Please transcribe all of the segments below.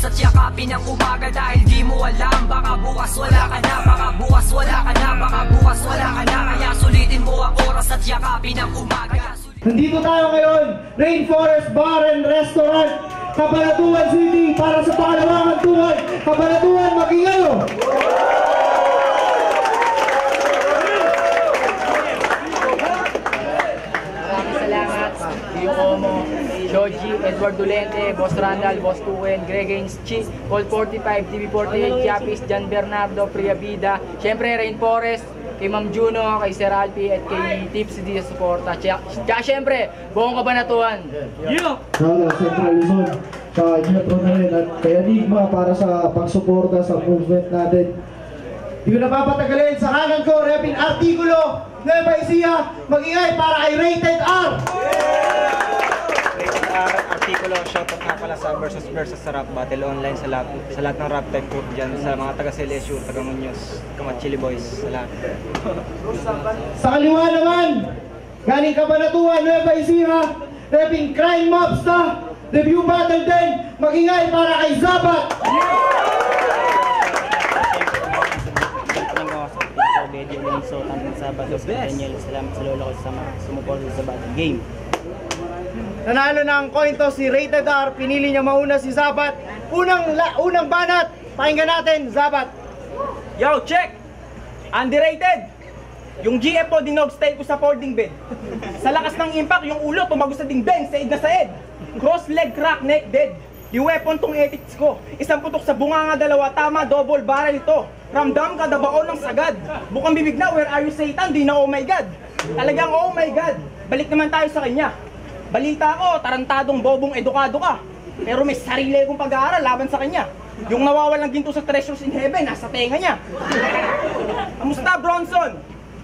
oras at yakapin ang umaga. Dahil di mo alam, baka bukas wala ka na, baka bukas wala ka na, baka bukas wala ka na. Kaya sulitin mo ang oras at yakapin ang umaga. Nandito tayo ngayon, Rainforest Bar and Restaurant, Cabanatuan City, para sa pangalawang tuwan. Cabanatuan, mag-ingayo! Como Joji, Edward Dulente, Boss Randall, Boss Tuwen, Greg Gaines, Chi, Colt 45, TV48, Chiapis, John Bernardo, Priya Vida, syempre Rainforest, kay Ma'am Juno, kay Sir Alpi, at kay Tips di suporta. Tsaka syempre, buong Cabanatuan. Yeah! Sa Central Luzon, sa Metro na rin, at kay Enigma para sa pagsuporta sa movement natin. Di ko napapatagalin, sa kanan ko, Repin Artikulo, Nueva Ecija, mag-ingay para kay Rated R! Rated R, Artikulo, shoutout nga pala sa versus sa rap battle online sa lahat ng rap type group dyan, sa mga taga CLSU, taga Muñoz, Kamachili Boys, sa lahat. Sa kaliwa naman, galing Cabanatuan, Nueva Ecija, Repin Crime Mobster, debut battle din, mag-ingay para kay Zabat! Medyo Alonso, Tantan Sabado, Daniel, salamat sa lola ko sa sumuporta sa battle game. Nanalo ng coin toss si Rated R, pinili niya mauna si Zabat. Unang banat, pakinggan natin, Zabat. Yo, check! Underrated! Yung GF ko, dinog style ko sa folding bed. Sa lakas ng impact, yung ulo tumagos sa dingdeng, said na said. Cross leg, crack neck, dead. Yung weapon tong ethics ko, isang putok sa bunganga, dalawa, tama, double barrel ito. Ramdam ka, dabaon ng sagad. Bukang bibig na, where are you Satan? Di na oh my God. Talagang oh my God. Balik naman tayo sa kanya. Balita ko, tarantadong bobong edukado ka. Pero may sarili kong pag-aaral laban sa kanya. Yung nawawalang ginto sa treasures in heaven, nasa tenga niya. Kamusta Bronson?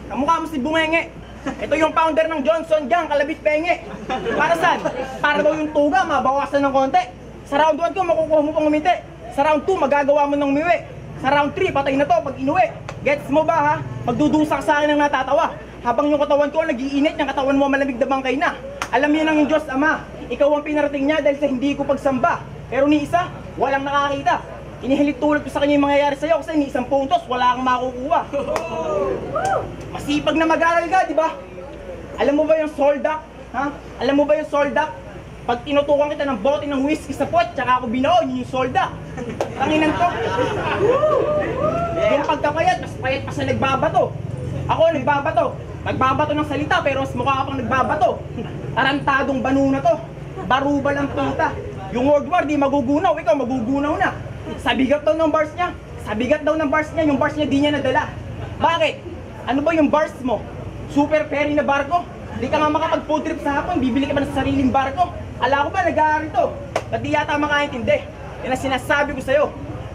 Kamukha mo si Bumenge. Ito yung founder ng Johnson Gang, Kalabit Penge. Para saan? Para daw yung tuga, mabawasan ng konti. Sa round 1 ko, makukuha mo pang umiti. Sa round 2, magagawa mo ng miwi. Sa round 3, patay na to pag inuwi. Gets mo ba ha? Magdudusa ka sa akin ng natatawa. Habang yung katawan ko nag-iinit, yung katawan mo malamig na bangkay na. Alam niya ng Diyos Ama, ikaw ang pinarating niya dahil sa hindi ko pagsamba. Pero ni isa, walang nakakita. Inihilit tulad ko sa kanya yung mangyayari sa'yo kasi ni isang puntos, wala kang makukuha. Masipag na mag-aral ka, di ba? Alam mo ba yung soldak? Ha? Alam mo ba yung soldak? Pag tinutukan kita ng bote ng whiskey sa pot, tsaka ako binaon, yun yung solda. Tanginan to. Yung pagkapayat, mas payat pa sa nagbabato. Ako nagbabato. Nagbabato ng salita, pero mas mukha ka pang nagbabato. Tarantadong banuna to. Barubal ang puta. Yung World War, di magugunaw. Ikaw, magugunaw na. Sa bigat daw ng bars niya. Sa bigat daw ng bars niya, yung bars niya di niya nadala. Bakit? Ano ba yung bars mo? Super ferry na barko? Di ka nga makapag-food trip sa hapon, bibili ka ba ng sariling barko? Ala ko ba, nag-aaral to? Ba't di yata makaintindi? Yan ang sinasabi ko sa'yo.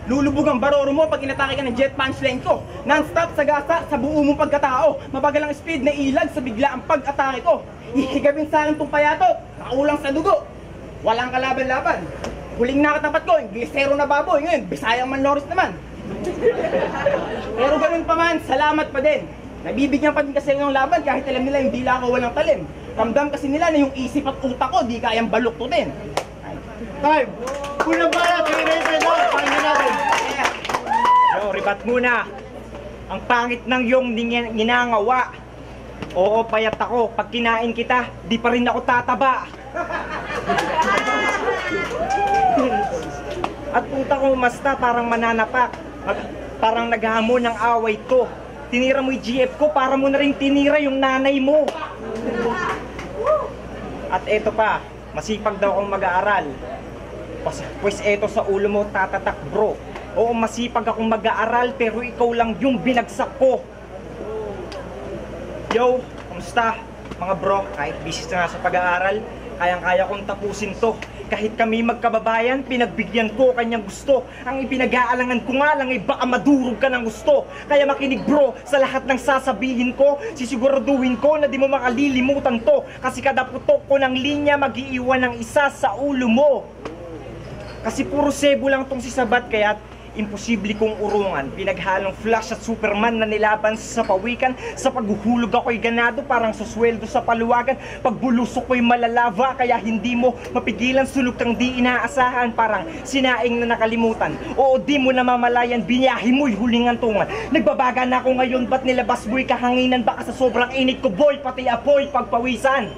Lulubog ang baroro mo pag inatake ka ng jet punchline ko. Non-stop sa gasa, sa buo mong pagkatao. Mabagal ang speed na ilag sa bigla ang pag-atake ko. Ihigabin sa akin tong payatot, nakaulang sa dugo. Walang kalaban-laban. Huling nakatapat ko, Inglesero na baboy. Ngayon, Bisayang Manloris naman. Pero ganun pa man, salamat pa din. Nabibigyan pa din kasi ng laban kahit alam nila yung dila ko walang talim. Ramdam kasi nila na yung isip at utak ko di kayang baluktutin. Time! Unang banat, kay Rated R, pakinggan natin. Yo, ribat muna. Ang pangit ng yung ginangawa. Oo, payat ako. Pag kinain kita, di pa rin ako tataba. At puta ko masta parang mananapak. Parang naghamon ng away ko. Tinira mo yung GF ko para mo na rin tinira yung nanay mo. At eto pa, masipag daw akong mag-aaral. Pues eto sa ulo mo tatatak bro. Oo, masipag akong mag-aaral pero ikaw lang yung binagsak ko. Yo, kamusta mga bro? Kahit busy na sa pag-aaral, kayang-kaya kong tapusin to. Kahit kami magkababayan, pinagbigyan ko kanyang gusto. Ang ipinag-aalangan ko nga lang ay baka madurog ka ng gusto. Kaya makinig bro, sa lahat ng sasabihin ko, sisiguraduhin ko na di mo makalilimutan to. Kasi kada putok ko ng linya, mag-iiwan ng isa sa ulo mo. Kasi puro sebo lang tong si Sabat, kaya imposible kong urungan. Pinaghalong Flash at Superman na nilaban sa pawikan. Sa paghuhulog ako'y ganado, parang susweldo sa paluwagan. Pagbulusok ko'y malalava, kaya hindi mo mapigilan. Sulok kang di inaasahan, parang sinaing na nakalimutan. Oo, di mo namamalayan, binyahe mo'y hulingantungan. Nagbabaga na ako ngayon, ba't nilabas mo'y kahanginan? Baka sa sobrang init ko, boy, pati apoy pagpawisan.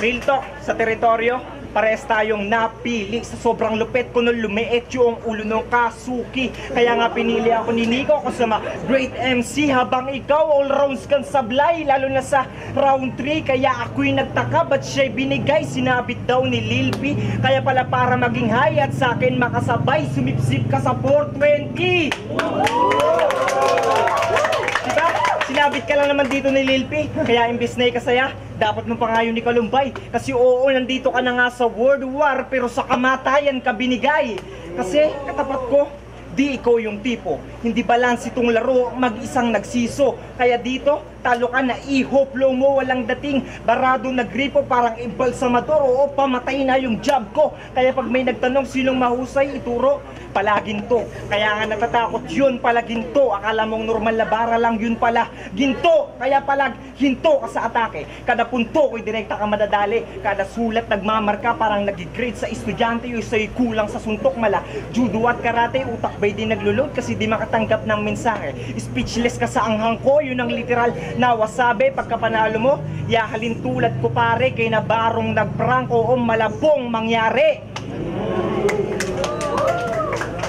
Real talk sa teritoryo, pares tayong napili. Sa sobrang lupet ko nung lumiit yung ulo ng Kasuki. Kaya nga pinili ako ni Nico kasama great MC, habang ikaw all rounds kang sablay, lalo na sa round 3. Kaya ako'y nagtaka, ba't siya'y binigay? Sinabit daw ni Lil P. Kaya pala para maging high at sa akin makasabay, sumipsip ka sa 420. Diba? Sinabit ka lang naman dito ni Lil P. Kaya imbis na ikasaya, dapat mo pa nga yun ni Kalumbay. Kasi oo, nandito ka na nga sa World War, pero sa kamatayan ka binigay. Kasi katapat ko, di ikaw yung tipo. Hindi balance itong laro, mag-isang nagsiso. Kaya dito, talo ka na ihop, flow mo, walang dating. Barado nagripo, parang embalsamador. Oo, pamatay na yung job ko. Kaya pag may nagtanong sinong mahusay, ituro, pala ginto. Kaya nga natatakot yun, pala ginto. Akala mong normal na bara lang, yun pala ginto. Kaya pala hinto ka sa atake. Kada punto ko'y direkta ka madadali. Kada sulat nagmamarka, parang nag-grade sa estudyante. Yung sa'y kulang sa suntok mala. Judo at karate, utak ba'y di naglulod kasi di makatanggap ng mensahe. Speechless ka sa anghang ko, yun ang literal na wasabi. Pagkapanalo mo, yahalin tulad ko pare, kay na barong nagprangko o malabong mangyari.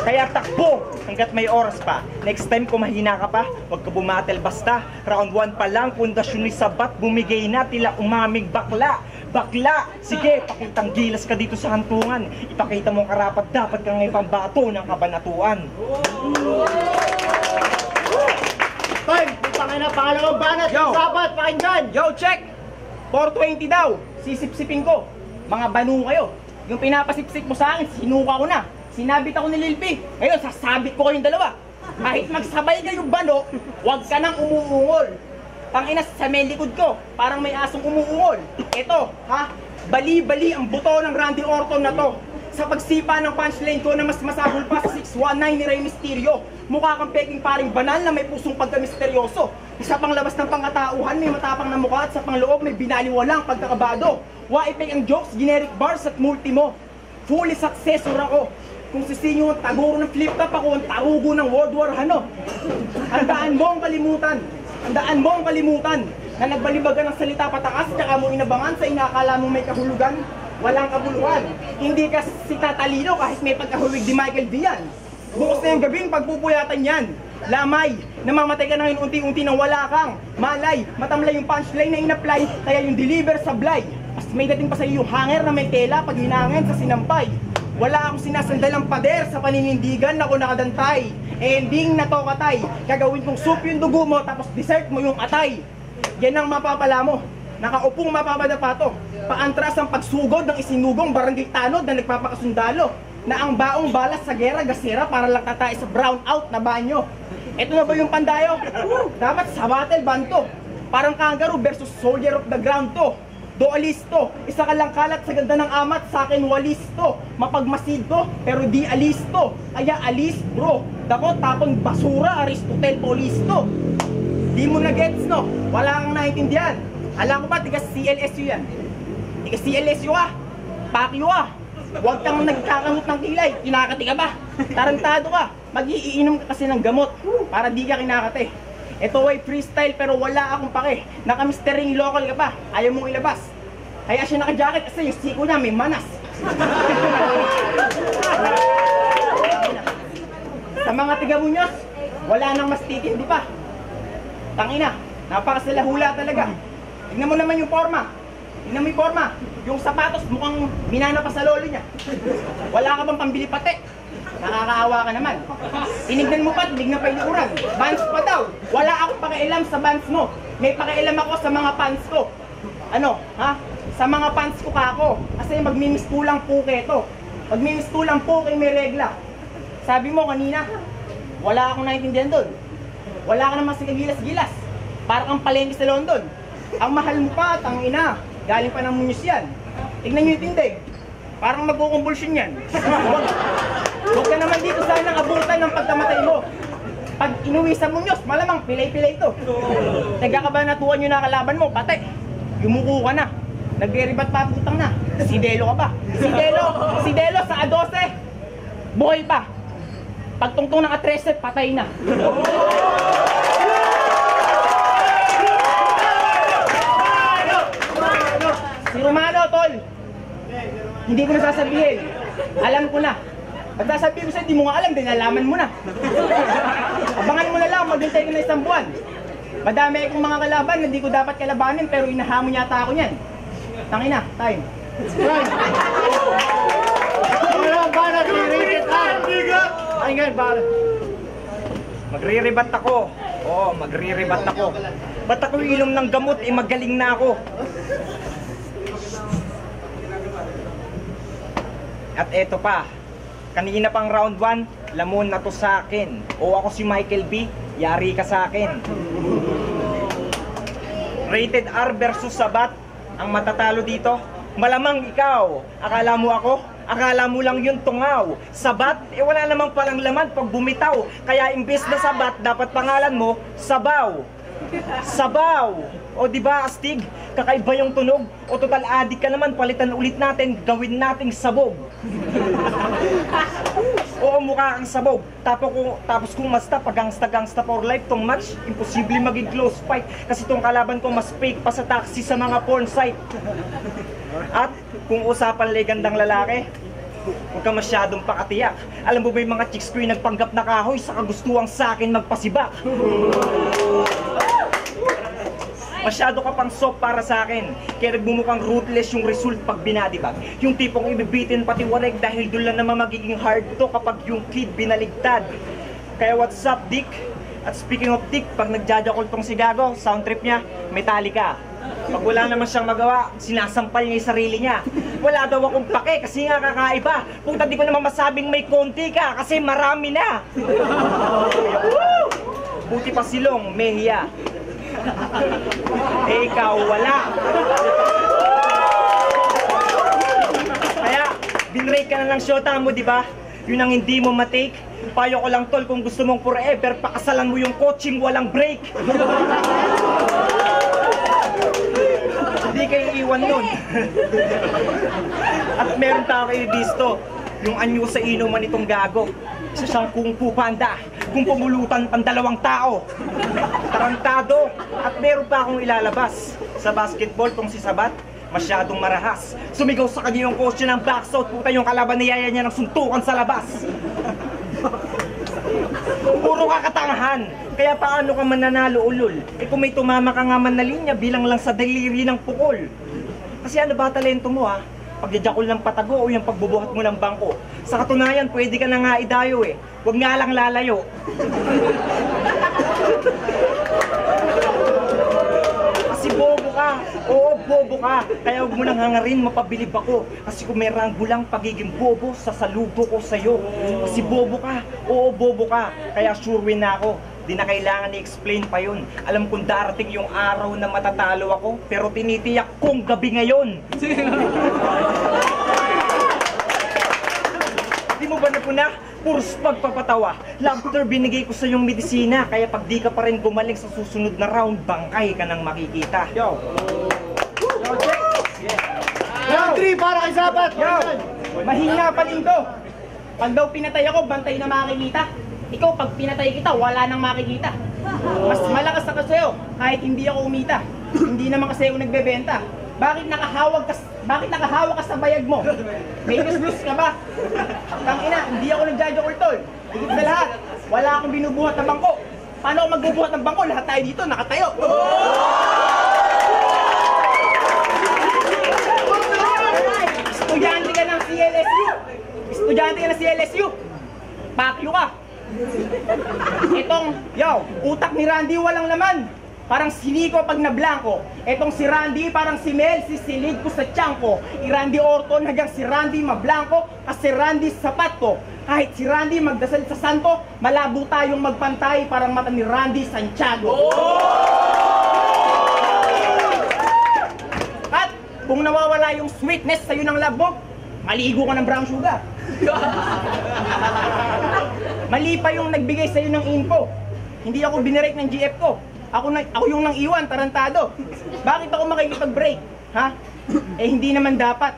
Kaya takbo hanggat may oras pa. Next time kung mahina ka pa, huwag ka bumatel basta. Round 1 pa lang, pundasyon ni sabat, bumigay na, tila umamig bakla. Bakla! Sige, pakitang gilas ka dito sa hantungan. Ipakita mo karapat dapat kang ipambato ng kabanatuan. Time! Putangin na, pangalawang banat! Yo! Sabat! Pakinggan! Yo, check! 420 daw, sisipsipin ko. Mga banu kayo. Yung pinapasipsip mo sa akin, sinuka ko na. Sinabit ako ni Lil P. Ngayon, sasabit ko kayong dalawa. Kahit magsabay kayong bano, huwag ka nang umuungol. Tangina sa may likod ko, parang may asong umuungol. Ito, ha? Bali-bali ang buto ng Randy Orton na to. Sa pagsipa ng punchline ko na mas masahol pa sa 619 ni Rey Mysterio. Mukha kang peking paring banal na may pusong pagka-misteryoso. Isa pang labas ng pangkatauhan, may matapang na mukha, at sa pangloob may binaliwalang pagkakabado. Waipeg ang jokes, generic bars at multimo. Fully successor ako. Kung sisinyo ang taguro ng flip top, ako ang tarugo ng World War ano. Handaan mo ang kalimutan na nagbalibagan ng salita patakas, tsaka mo inabangan sa inakala mo may kahulugan. Walang kabuluhan. Hindi ka si tatalino kahit may pagkahulog di Michael Dian. Bukas na yung gabing pagpupuyatan yan. Lamay, namamatay ka na ngayon unti-unti nang wala kang malay. Matamlay yung punchline na in-apply, kaya yung deliver sablay. As may dating pa sa iyo yung hanger na may tela pag hinangin sa sinampay. Wala akong sinasandalang pader sa paninindigan, ako nakadantay. Ending na to katay, gagawin kong soup yung dugo mo tapos dessert mo yung atay. Yan ang mapapala mo, nakaupong mapapadapato. Paantras ang pagsugod ng isinugong barangay tanod na nagpapakasundalo. Na ang baong balas sa gera gasera para lang tatay sa brown out na banyo. Ito na ba yung pandayo? Dapat sa battle banto. Parang kangaroo versus soldier of the ground to. Do alisto, isa ka lang kalat sa ganda ng amat, sa akin walisto. Mapagmasid to, pero di alisto. Kaya alis bro, dako tapon basura, Aristotle Polisto. Di mo na gets no, wala kang naiintindihan. Alam ko ba, tiga CLSU yan. Tiga CLSU ah, pakyo ah. Huwag kang nagkakamot ng kilay, kinakati ka ba? Tarantado ka, mag-iinom ka kasi ng gamot para di ka kinakati. Ito ay freestyle pero wala akong pake. Naka-mistering local ka pa, ayaw mong ilabas. Kaya siya naka-jacket kasi yung siko niya may manas. Sa mga tiga-Muñoz, wala nang mas titindi pa. Tangina, napakasalahula talaga. Tignan mo naman yung forma. Tignan mo yung forma. Yung sapatos mukhang minana pa sa lolo niya. Wala ka bang pambili pate? Nakakaawa ka naman. Tinignan mo pa, tinignan pa inuuran. Bands pa daw. Wala akong pakialam sa bands mo. May pakialam ako sa mga pants ko. Ano, ha? Sa mga pants ko ka ako. Kasi magmimistulang puke to. Magmimistulang puke may regla. Sabi mo kanina, wala akong naiintindihan doon. Wala ka naman sa kagilas-gilas. Para kang palengke sa London. Ang mahal mo pa, tangina. Galing pa ng Muñoz yan. Tignan nyo yung tindig. Parang magkukumbulsyon yan. Huwag ka naman dito sanang abutan ng pagkamatay mo. Pag inuwi sa Muñoz, malamang pilay-pilay ito. Nagkakabanatuan nyo na kalaban mo, patay. Yumuko ka na. Nagre-ribat pa, putang na. Si Delo ka ba? Si Delo sa A12, buhay pa. Pagtungtong ng A13, patay na. Si Romano, tol. Hindi ko na sasabihin. Alam ko na. Pag sasabihin ko sa'yo, hindi mo nga alam, dinalaman mo na. Abangan mo na lang, maghintay ka na isang buwan. Madami akong mga kalaban na hindi ko dapat kalabanin, pero inahamon yata ako niyan. Tangina, time. Magre-rebat ako. Oo, magre-rebat ako. Ba't ako ilom ng gamot, magaling na ako. At eto pa, kanina pang round 1, lamon na to sa akin. O ako si Michael B, yari ka sa akin. Rated R versus Sabat, ang matatalo dito, malamang ikaw. Akala mo ako? Akala mo lang yun tungaw. Sabat, wala namang palang laman pag bumitaw. Kaya imbes na Sabat, dapat pangalan mo, Sabaw. Sabaw! O diba astig? Kakaiba yung tunog? O total adik ka naman, palitan ulit natin, gawin nating sabog. Oo, mukha kang sabog. Tapos kung masta, pag gangsta for life tong match, imposible maging close fight. Kasi tong kalaban ko mas fake pa sa taxi sa mga porn site. At kung usapan legandang lalaki, huwag ka masyadong pakatiyak. Alam mo ba yung mga chicks ko yung nagpanggap na kahoy sa kagustuhang sa akin magpasibak? Masyado ka pang soft para sa akin. Kaya nagmumukhang ruthless yung result pag binadibag. Yung tipong ibibitin pati wareg dahil doon lang naman magiging hard to kapag yung kid binaligtad. Kaya what's up, Dick? At speaking of Dick, pag nagjajakol tong si Gago, sound trip niya, Metallica. Pag wala naman siyang magawa, sinasampal niya yung sarili niya. Wala daw akong pake kasi nga kakaiba. Puta, di ko naman masabing may konti ka kasi marami na. Buti pa silong, mehiya. Eh ikaw, wala. Kaya, binrake ka na ng shota mo, di ba? Yun ang hindi mo matake. Payo ko lang tol, kung gusto mong forever, pakasalan mo yung coaching walang break. Hindi kayo iwan nun. At meron tayo kayo disto, yung anyo sa inuman itong Gago. Isa siyang kung fu panda, kung pumulutan pang dalawang tao. Tarantado, at meron pa akong ilalabas. Sa basketball tong si Sabat, masyadong marahas. Sumigaw sa kanya yung coach ng backshot, puta yung kalaban ni yaya niya ng suntukan sa labas. Puro kakatangahan, kaya paano ka mananalo ulol? Eh kung may tumama ka nga man na linya, bilang lang sa daliri ng pukol. Kasi ano ba talento mo ha? Pagjajakol ng patago o yung pagbubuhat mo ng bangko. Sa katunayan, pwede ka na nga idayo eh. Huwag nga lang lalayo. Kasi bobo ka. Oo, bobo ka. Kaya huwag mo nang hangarin, mapabilib ako. Kasi kung may ranggo lang pagiging bobo, sasaludo ko sa'yo. Kasi bobo ka. Oo, bobo ka. Kaya sure win na ako. Di na kailangan i-explain pa yun. Alam kong darating yung araw na matatalo ako, pero tinitiyak kong gabi ngayon. Di mo ba napuna? Puros pagpapatawa. Laughter binigay ko sa yung medisina, kaya pag di ka pa rin gumaling sa susunod na round, bangkay ka nang makikita. Yo! Yo, check! Round 3 para kay Sabat! Yo! Mahina pa din to. Pag daw pinatay ako, bantay na makikita. Ikaw, pag pinatay kita, wala nang makikita. Mas malakas ako sa'yo, kahit hindi ako umita. Hindi naman kasi ako nagbebenta. Bakit nakahawak ka sa bayag mo? May lus-lus ka ba? Tangina, hindi ako nagjajakol tol. Higit sa lahat, wala akong binubuhat ng bangko. Paano ako magbubuhat ng bangko? Lahat tayo dito, nakatayo. Estudyante ka ng CLSU. Estudyante ka ng CLSU. Pakyo ka. Itong, utak ni Randy walang laman. Parang siniko pag nablangko. Etong si Randy, parang si Mel, sisilid ko sa tiyan ko. I-Randy Orton hanggang si Randy mablangko, kasi Randy sapat ko. Kahit si Randy magdasal sa santo, malabo tayong magpantay parang mata ni Randy Santiago. At kung nawawala yung sweetness sa'yo ng love mo, maligo ka ng brown sugar. Mali pa yung nagbigay sa'yo ng info. Hindi ako binirek ng GF ko. Ako yung nang iwan, tarantado. Bakit ako makikipag-break? Ha? Eh hindi naman dapat.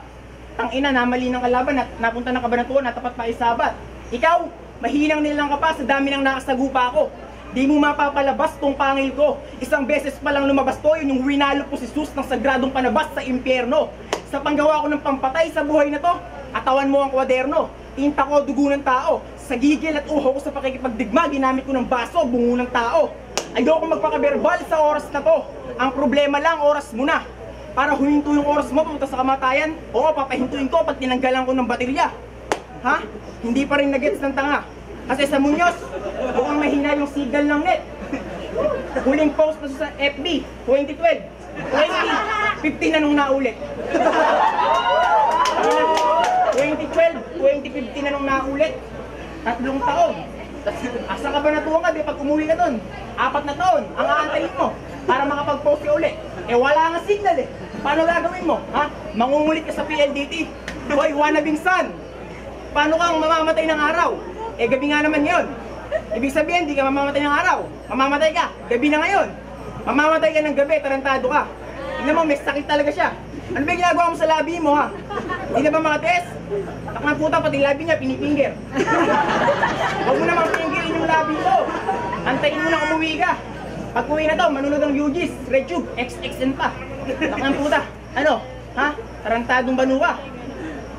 Tangina, namali ng kalaban at napunta ng Kabanatuan, natapat pa isabat. Ikaw, mahinang nilang ka pa sa dami ng nakasagupa ako. Di mo mapapalabas tong pangil ko. Isang beses pa lang lumabas to, yun yung winalo po si Jesus ng sagradong panabas sa impyerno. Sa panggawa ko ng pampatay sa buhay na to, atawan mo ang kwaderno. Tinta ko, dugo ng tao. Sa gigil at uho ko sa pakikipagdigma, ginamit ko ng baso, bungo ng tao. Ayoko magpakaberbal sa oras na to. Ang problema lang, oras mo na. Para huminto yung oras mo, pumunta sa kamatayan. Oo, papahintuin ko pag tinanggalan ko ng baterya. Ha? Hindi pa rin nagets ng tanga. Kasi sa Muñoz, mukhang mahina yung signal ng net. Huling post na sa FB, 2012. 2015 na nung naulit. 2012, 2015 na nung naulit. 3 taon. Asa ka ba natuwa ka? Di pag umuwi ka doon, 4 na taon ang aantayin mo para makapag-post ka ulit. Eh wala nga signal eh. Paano gagawin mo? Ha? Mangungulit ka sa PLDT. Hoy, wanabing son. Paano kang mamamatay ng araw? Eh gabi nga naman yun. Ibig sabihin, di ka mamamatay ng araw. Mamamatay ka, gabi na ngayon. Mamamatay ka ng gabi, tarantado ka. Tingnan mo, may sakit talaga siya. Ano ba yung ginagawa mo sa labi mo ha? Hindi na ba makatiis? Takang puta, pati labi niya, pinipinger. Huwag mo namang pingirin yung labi mo. Antayin mo na umuwi ka. Pag uwi na to, manunod ng UGs, RedTube, XXN pa. Takang puta, ano? Ha? Tarantadong banuwa.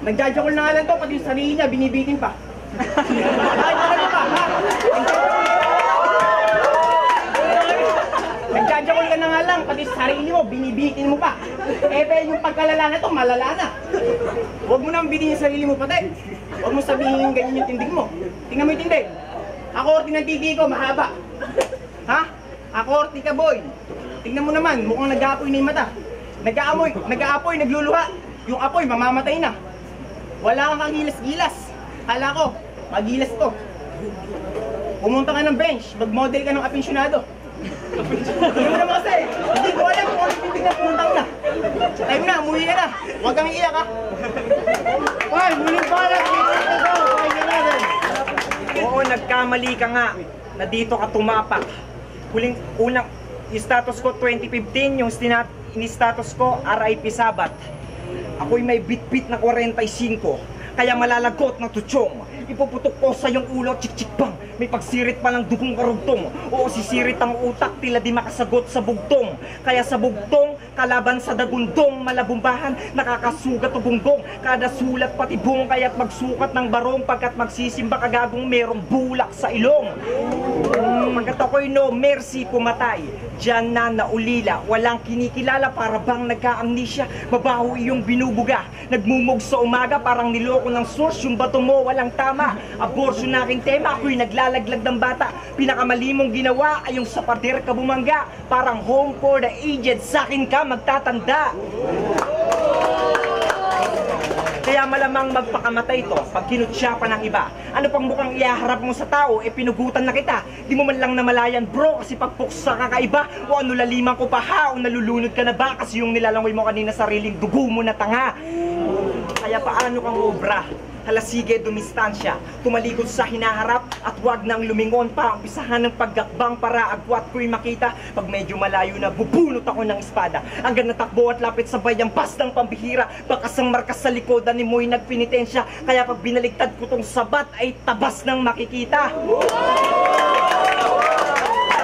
Nagjajakol na nga lang to, pati yung sarili niya, binibitin pa. Bakit na ano pa, ha? Nagjajakol ka na nga lang, pati sa sarili mo, binibitin mo pa. Eh, yung pagkalala na to, malala na. Huwag mo nang bitin yung sarili mo pati. Huwag mo sabihin ganyan yung tindig mo. Tingnan mo yung tindig. Akorti ng titi ko, mahaba. Ha? Akorti ka, boy. Tingnan mo naman, mukhang nag-aapoy na yung mata. Nag-aapoy, nagluluha. Yung apoy, mamamatay na. Wala kang gilas-gilas. Kala ko, magilas to. Pumunta ka ng bench, mag-model ka ng apensyonado. Hindi mo naman kasi, hindi ko alam kung anong titig na puntang na. Time na, umuwi ka na. Huwag kang iiyak ha. Fine, muling balat. Oo, nagkamali ka nga na dito ka tumapak. Unang status ko 2015, yung status ko RIP Sabat. Ako'y may bit-bit na 45. Kaya malalagot ng tutsyong. Ipuputok ko sa iyong ulo, chik-chik bang. May pagsirit pa ng dugong karugtong. Oo, sisirit ang utak, tila di makasagot sa bugtong. Kaya sa bugtong, kalaban sa dagundong. Malabumbahan, nakakasugat o bunggong. Kada sulat pati bung, kaya't magsukat ng barong. Pagkat magsisimba kagagong merong bulak sa ilong. Pagkat ako'y no mercy pumatay. Diyan na naulila, walang kinikilala, para bang nagka-amnesia. Mabaho iyong binubuga, nagmumog sa umaga, parang niloko ng source. Yung bato mo walang tama, abortion na aking tema. Ako'y naglalaglag ng bata, pinakamali mong ginawa ay yung sa pader ka bumangga. Parang home for the aged, sa'kin ka magtatanda. Kaya malamang magpakamatay to pag kinutya pa ng iba. Ano pang mukhang iaharap mo sa tao, pinugutan na kita. Di mo man lang namalayan bro, kasi pagpuksa kakaiba. O ano laliman ko pa ha, o nalulunod ka na ba? Kasi yung nilalangoy mo kanina sariling dugo mo na tanga. Kaya paano kang obra? Hala sige, dumistansya, tumalikod sa hinaharap at wag nang lumingon pa. Umpisahan ng paggakbang para agwat ko'y makita. Pag medyo malayo na, bubunot ako ng espada. Hanggang natakbo at lapit sa bayang ng pambihira. Bakasang markas sa likodan ni mo'y nagpinitensya. Kaya pag binaligtad ko tong sabat ay tabas ng makikita.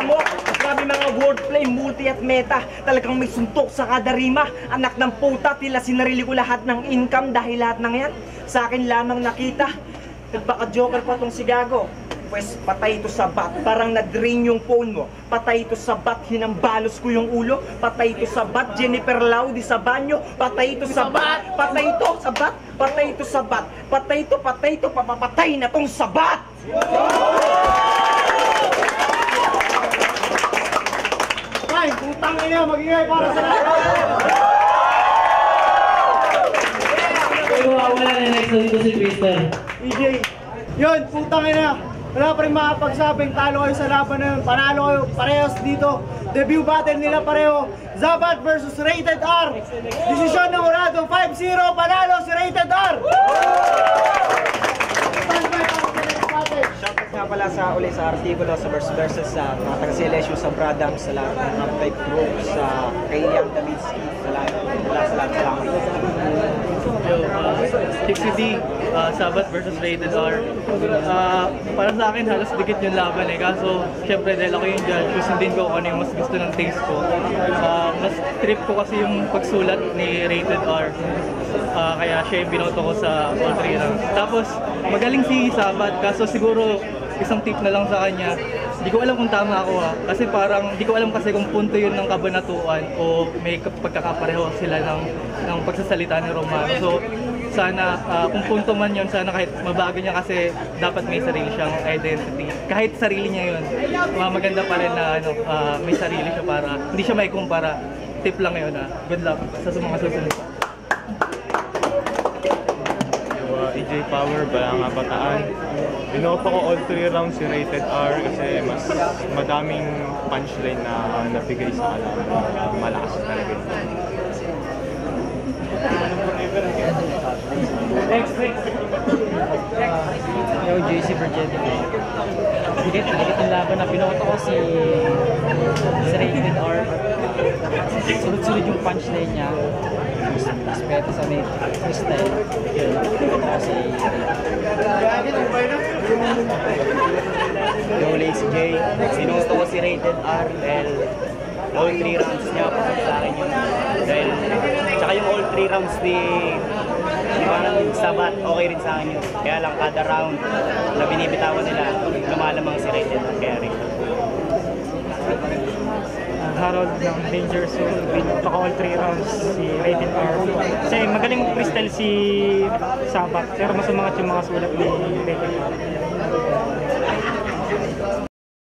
Mo, grabe mga wordplay, multi at meta. Talagang may suntok sa kada rima. Anak ng puta, tila sinarili ko lahat ng income. Dahil lahat ng yan sa akin lamang nakita. Nagpaka-joker pa tong si Gago. Pwes patay ito sa bat, parang na-drain yung phone mo. Patay ito sa bat, hinambalos ko yung ulo. Patay ito sa bat, Jennifer Laudy sa banyo. Patay ito sa bat, patay ito sa bat. Patay ito sa bat, patay ito, papapatay na tong sabat. Ay, putang ina, magingay para sa lahat. Wala na next dito si Twister. EJ, yun, putang ina. Wala pa rin makapagsabing talo kayo sa laban na yun. Panalo kayo parehas dito. Debut battle nila pareho. Zabat versus Rated R. Desisyon ng Urado, 5-0, panalo si Rated R. uli sa artikulo sa versus sa mga taga-CLSU, sa Bradam, sa lahat ng mga type group, sa kay Yang Davidsky, sa lahat. Salamat. Yo, 60D, Sabat versus Rated R. Para sa akin, halos dikit yung laban eh. Kaso, syempre, dahil ako yung judge, susundin ko kung ano yung mas gusto ng taste ko. Mas trip ko kasi yung pagsulat ni Rated R. Kaya siya yung binoto ko sa all 3 rounds. Tapos, magaling si Sabat, kaso siguro isang tip na lang sa kanya. Hindi ko alam kung tama ako kasi parang hindi ko alam kasi kung punto yun ng kabanatuan o may pagkakapareho sila ng pagsasalita ni Romano. So sana kung punto man yun, sana kahit mabago niya kasi dapat may sarili siyang identity. Kahit sarili niya yun, maganda pa rin na may sarili siya para hindi siya may kumpara. Tip lang yun. Good luck sa mga susunod. EJ Power, Balanga Bataan. Binoto ko all 3 rounds si Rated R kasi mas madaming punchline na nabigay sa kalaban. Malakas talaga yun. Next. Yo, JC Virgin. Dikit yung laban na binoto ko si Rated R. Sunod-sunod yung punchline niya. Respeto sa may freestyle. Kasi Yo, Lazy J, sinusto ko si Rated R dahil all 3 rounds niya pasok sa akin yun. Dahil, tsaka yung all 3 rounds ni parang Sabat, okay rin sa akin yun. Kaya lang kada round na binibitawan nila, lumalamang si Rated R kaya rin. Harold ng Danger Zone, binoto ko all 3 rounds si Rated R. Kasi magaling freestyle si Sabat, pero mas umangat yung mga sulat ni Rated R.